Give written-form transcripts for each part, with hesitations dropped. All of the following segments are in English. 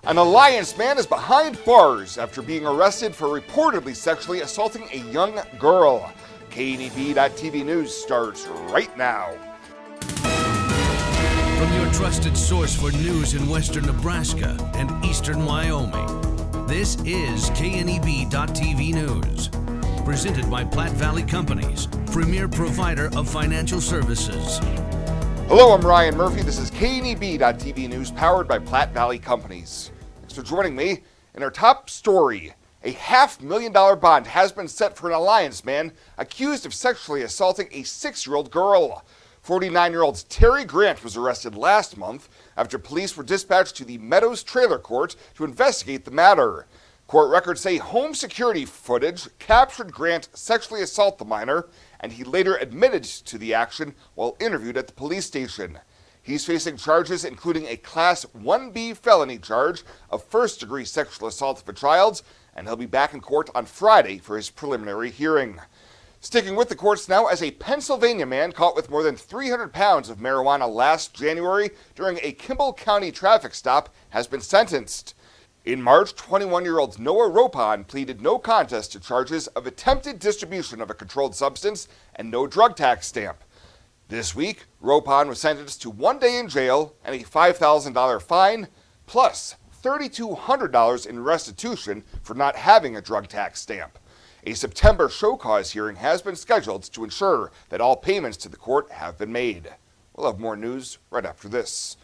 An Alliance man is behind bars after being arrested for reportedly sexually assaulting a young girl. KNEB.TV News starts right now. From your trusted source for news in western Nebraska and eastern Wyoming, this is KNEB.TV News. Presented by Platte Valley Companies, premier provider of financial services. Hello, I'm Ryan Murphy. This is KNEB.TV News powered by Platte Valley Companies. Thanks for joining me. In our top story, a $500,000 bond has been set for an Alliance man accused of sexually assaulting a 6-year-old girl. 49-year-old Terry Grant was arrested last month after police were dispatched to the Meadows Trailer Court to investigate the matter. Court records say home security footage captured Grant sexually assault the minor, and he later admitted to the action while interviewed at the police station. He's facing charges including a Class 1B felony charge of first-degree sexual assault of a child, and he'll be back in court on Friday for his preliminary hearing. Sticking with the courts now, as a Pennsylvania man caught with more than 300 pounds of marijuana last January during a Kimball County traffic stop has been sentenced. In March, 21-year-old Noah Ropon pleaded no contest to charges of attempted distribution of a controlled substance and no drug tax stamp. This week, Ropon was sentenced to 1 day in jail and a $5,000 fine, plus $3,200 in restitution for not having a drug tax stamp. A September show cause hearing has been scheduled to ensure that all payments to the court have been made. We'll have more news right after this.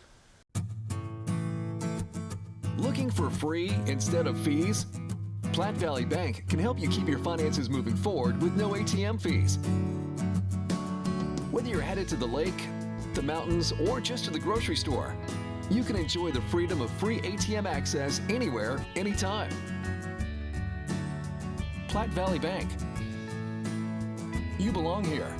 Looking for free instead of fees? Platte Valley Bank can help you keep your finances moving forward with no ATM fees. Whether you're headed to the lake, the mountains, or just to the grocery store, you can enjoy the freedom of free ATM access anywhere, anytime. Platte Valley Bank. You belong here.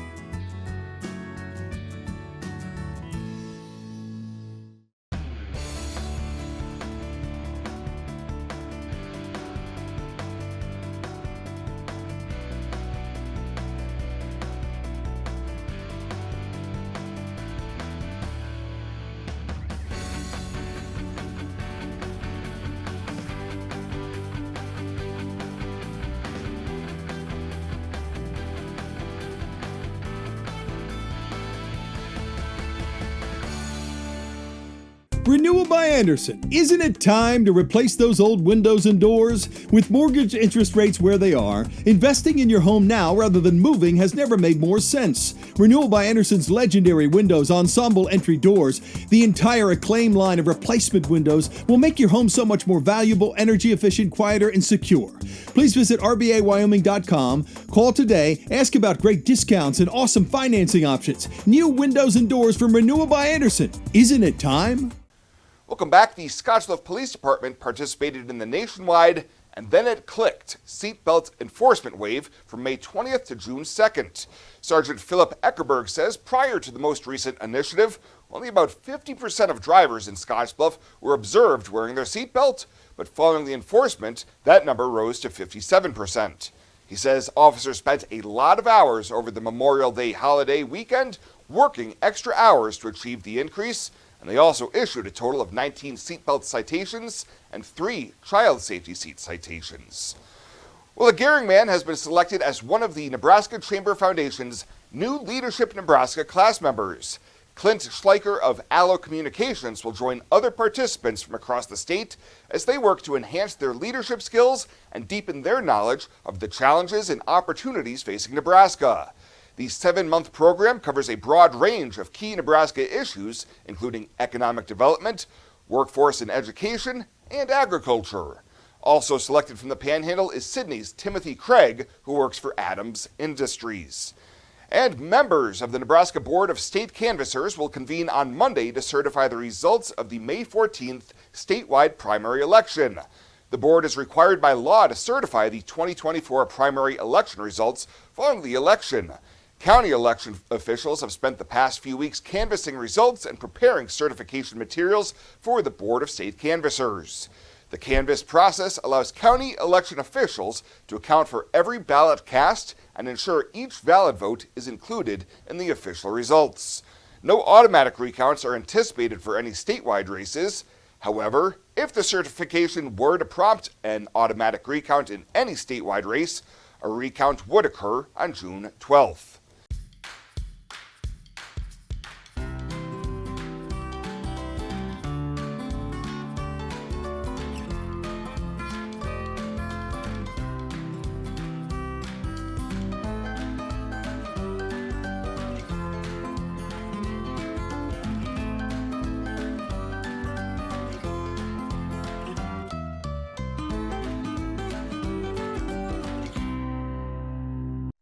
Renewal by Andersen. Isn't it time to replace those old windows and doors? With mortgage interest rates where they are, investing in your home now rather than moving has never made more sense. Renewal by Andersen's legendary windows, ensemble entry doors, the entire Acclaim line of replacement windows will make your home so much more valuable, energy efficient, quieter, and secure. Please visit rbawyoming.com, call today, ask about great discounts and awesome financing options. New windows and doors from Renewal by Andersen. Isn't it time? Welcome back. The Scottsbluff Police Department participated in the nationwide "And Then It Clicked" seatbelt enforcement wave from May 20th to June 2nd. Sergeant Philip Eckerberg says prior to the most recent initiative, only about 50% of drivers in Scottsbluff were observed wearing their seatbelt, but following the enforcement, that number rose to 57%. He says officers spent a lot of hours over the Memorial Day holiday weekend working extra hours to achieve the increase, and they also issued a total of 19 seatbelt citations and 3 child safety seat citations. Well, a Gehring man has been selected as one of the Nebraska Chamber Foundation's new Leadership Nebraska class members. Clint Schleicher of Allo Communications will join other participants from across the state as they work to enhance their leadership skills and deepen their knowledge of the challenges and opportunities facing Nebraska. The 7-month program covers a broad range of key Nebraska issues, including economic development, workforce and education, and agriculture. Also selected from the Panhandle is Sydney's Timothy Craig, who works for Adams Industries. And members of the Nebraska Board of State Canvassers will convene on Monday to certify the results of the May 14th statewide primary election. The board is required by law to certify the 2024 primary election results following the election. County election officials have spent the past few weeks canvassing results and preparing certification materials for the Board of State Canvassers. The canvass process allows county election officials to account for every ballot cast and ensure each valid vote is included in the official results. No automatic recounts are anticipated for any statewide races. However, if the certification were to prompt an automatic recount in any statewide race, a recount would occur on June 12th.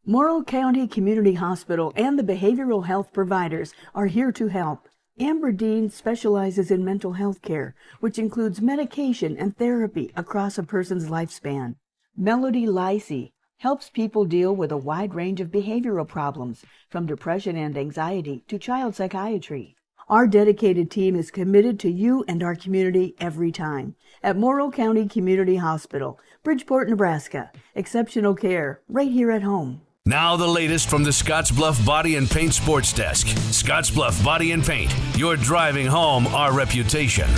Morrill County Community Hospital and the behavioral health providers are here to help. Amber Dean specializes in mental health care, which includes medication and therapy across a person's lifespan. Melody Lacey helps people deal with a wide range of behavioral problems, from depression and anxiety to child psychiatry. Our dedicated team is committed to you and our community every time. At Morrill County Community Hospital, Bridgeport, Nebraska. Exceptional care right here at home. Now the latest from the Scottsbluff Body and Paint Sports Desk. Scottsbluff Body and Paint, you're driving home our reputation.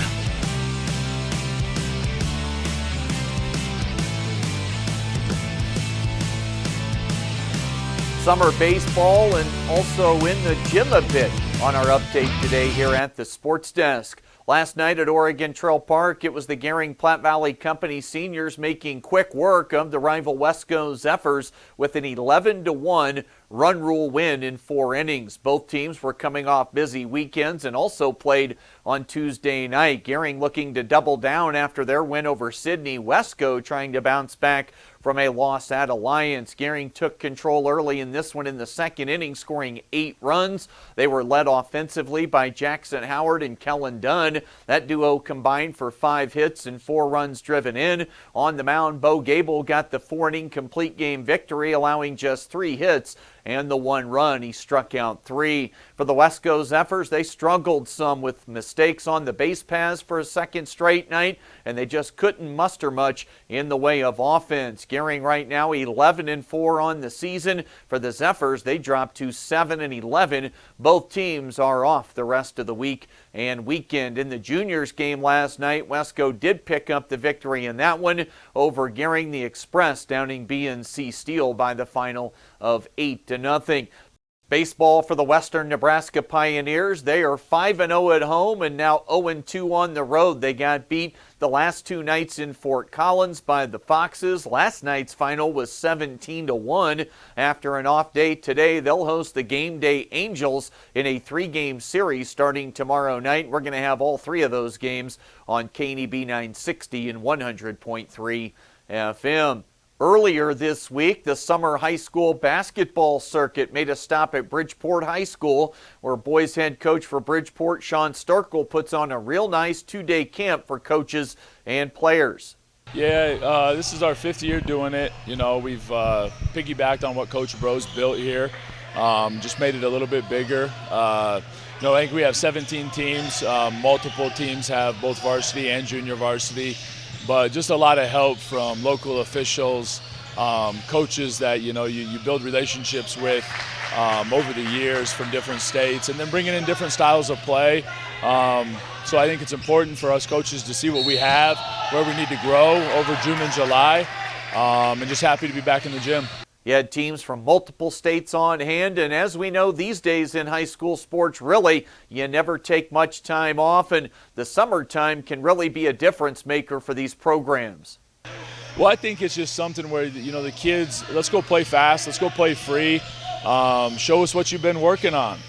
Summer baseball and also in the gym a bit on our update today here at the Sports Desk. Last night at Oregon Trail Park, it was the Gering Platte Valley Company seniors making quick work of the rival Wesco Zephyrs with an 11-1 run rule win in 4 innings. Both teams were coming off busy weekends and also played on Tuesday night. Gering looking to double down after their win over Sidney. Wesco trying to bounce back from a loss at Alliance. Gering took control early in this one in the 2nd inning, scoring 8 runs. They were led offensively by Jackson Howard and Kellen Dunn. That duo combined for 5 hits and 4 runs driven in. On the mound, Bo Gable got the 4-inning complete game victory, allowing just 3 hits and the 1 run. He struck out 3. For the Wesco Zephyrs, they struggled some with mistakes on the base paths for a second straight night, and they just couldn't muster much in the way of offense. Gering right now 11-4 on the season. For the Zephyrs, they dropped to 7-11. Both teams are off the rest of the week and weekend. In the juniors game last night, Wesco did pick up the victory in that one over Gering the Express, downing BNC Steel by the final of 8-0. Baseball for the Western Nebraska Pioneers. They are 5-0 at home and now 0-2 on the road. They got beat the last 2 nights in Fort Collins by the Foxes. Last night's final was 17-1. After an off day today, they'll host the Game Day Angels in a 3-game series starting tomorrow night. We're going to have all 3 of those games on KNEB 960 and 100.3 FM. Earlier this week, the summer high school basketball circuit made a stop at Bridgeport High School, where boys head coach for Bridgeport, Sean Storkel, puts on a real nice 2-day camp for coaches and players. Yeah, this is our 5th year doing it. You know, we've piggybacked on what Coach Bros built here, just made it a little bit bigger. I think we have 17 teams. Multiple teams have both varsity and junior varsity. But just a lot of help from local officials, coaches that, you build relationships with over the years from different states, and then bringing in different styles of play. So I think it's important for us coaches to see what we have, where we need to grow over June and July, and just happy to be back in the gym. You had teams from multiple states on hand, and as we know these days in high school sports, really, you never take much time off, and the summertime can really be a difference maker for these programs. Well, I think it's just something where, the kids, let's go play fast, let's go play free, show us what you've been working on.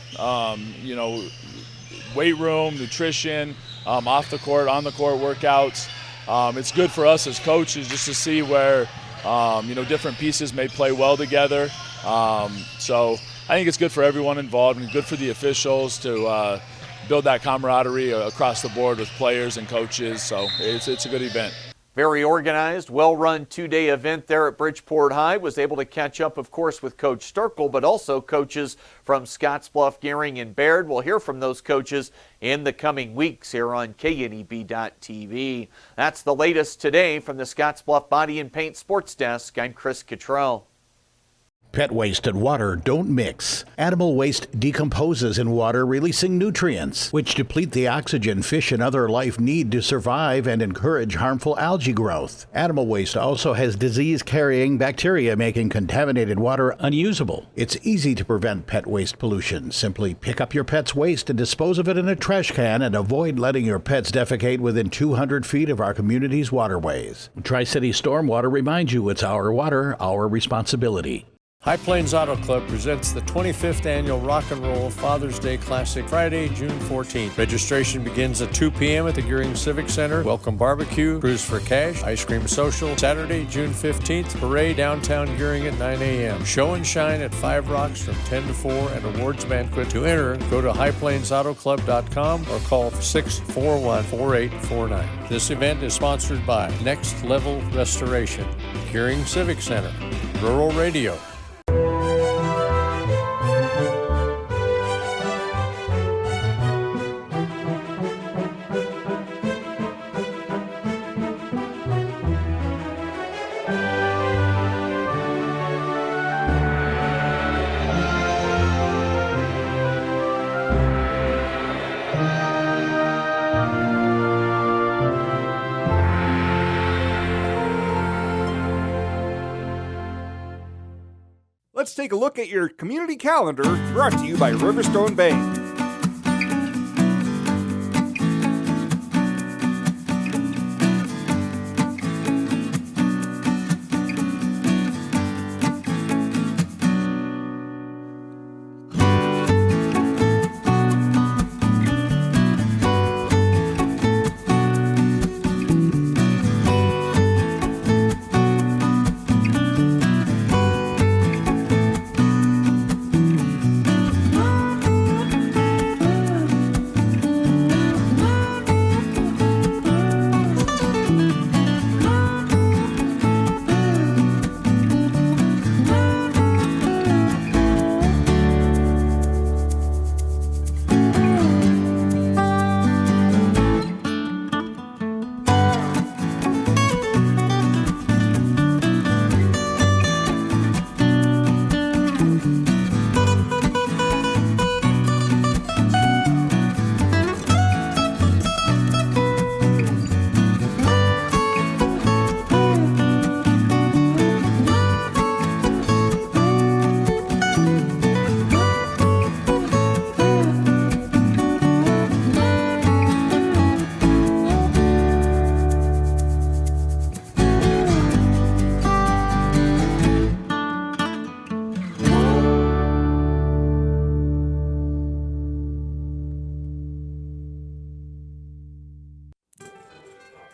Weight room, nutrition, off the court, on the court workouts. It's good for us as coaches just to see where different pieces may play well together. So I think it's good for everyone involved and good for the officials to build that camaraderie across the board with players and coaches. So it's a good event. Very organized, well-run 2-day event there at Bridgeport High. Was able to catch up, of course, with Coach Storkel, but also coaches from Scottsbluff, Gering, and Baird. We'll hear from those coaches in the coming weeks here on KNEB.TV. That's the latest today from the Scottsbluff Body and Paint Sports Desk. I'm Chris Cottrell. Pet waste and water don't mix. Animal waste decomposes in water, releasing nutrients, which deplete the oxygen fish and other life need to survive and encourage harmful algae growth. Animal waste also has disease-carrying bacteria, making contaminated water unusable. It's easy to prevent pet waste pollution. Simply pick up your pet's waste and dispose of it in a trash can, and avoid letting your pets defecate within 200 feet of our community's waterways. Tri-City Stormwater reminds you it's our water, our responsibility. High Plains Auto Club presents the 25th Annual Rock and Roll Father's Day Classic, Friday, June 14th. Registration begins at 2 p.m. at the Gearing Civic Center. Welcome barbecue, cruise for cash, ice cream social. Saturday, June 15th, parade downtown Gearing at 9 a.m. Show and shine at 5 Rocks from 10 to 4 and awards banquet. To enter, go to highplainsautoclub.com or call 641-4849. This event is sponsored by Next Level Restoration, Gearing Civic Center, Rural Radio. Let's take a look at your community calendar, brought to you by Riverstone Bank.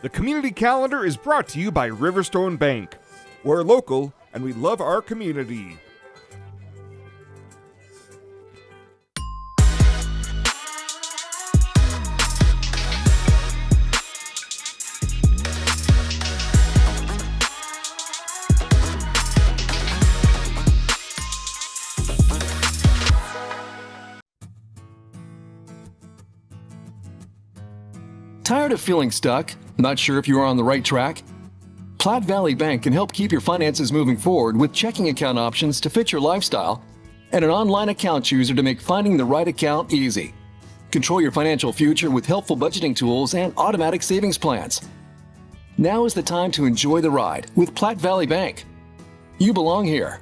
The community calendar is brought to you by Riverstone Bank. We're local and we love our community. Tired of feeling stuck? Not sure if you are on the right track? Platte Valley Bank can help keep your finances moving forward with checking account options to fit your lifestyle and an online account chooser to make finding the right account easy. Control your financial future with helpful budgeting tools and automatic savings plans. Now is the time to enjoy the ride with Platte Valley Bank. You belong here.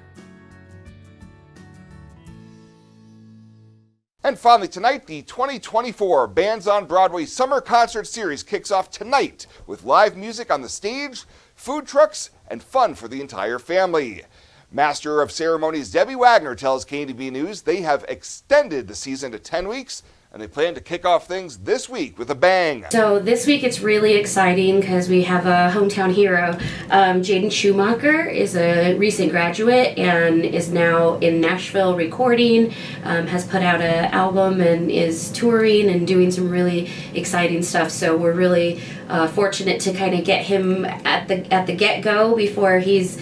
And finally tonight, the 2024 Bands on Broadway Summer Concert Series kicks off tonight with live music on the stage, food trucks, and fun for the entire family. Master of Ceremonies Debbie Wagner tells KNDB News they have extended the season to 10 weeks, and they plan to kick off things this week with a bang. So this week it's really exciting because we have a hometown hero. Jaden Schumacher is a recent graduate and is now in Nashville recording, has put out an album and is touring and doing some really exciting stuff. So we're really fortunate to kind of get him at the get-go before he's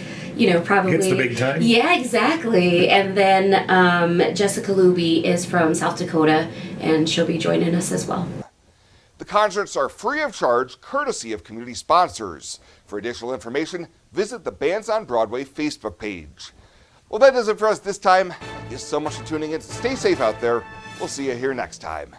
probably hits the big time. Yeah, exactly. And then Jessica Luby is from South Dakota, and she'll be joining us as well. The concerts are free of charge, courtesy of community sponsors. For additional information, visit the Bands on Broadway Facebook page. Well, that does it for us this time. Thank you so much for tuning in. Stay safe out there. We'll see you here next time.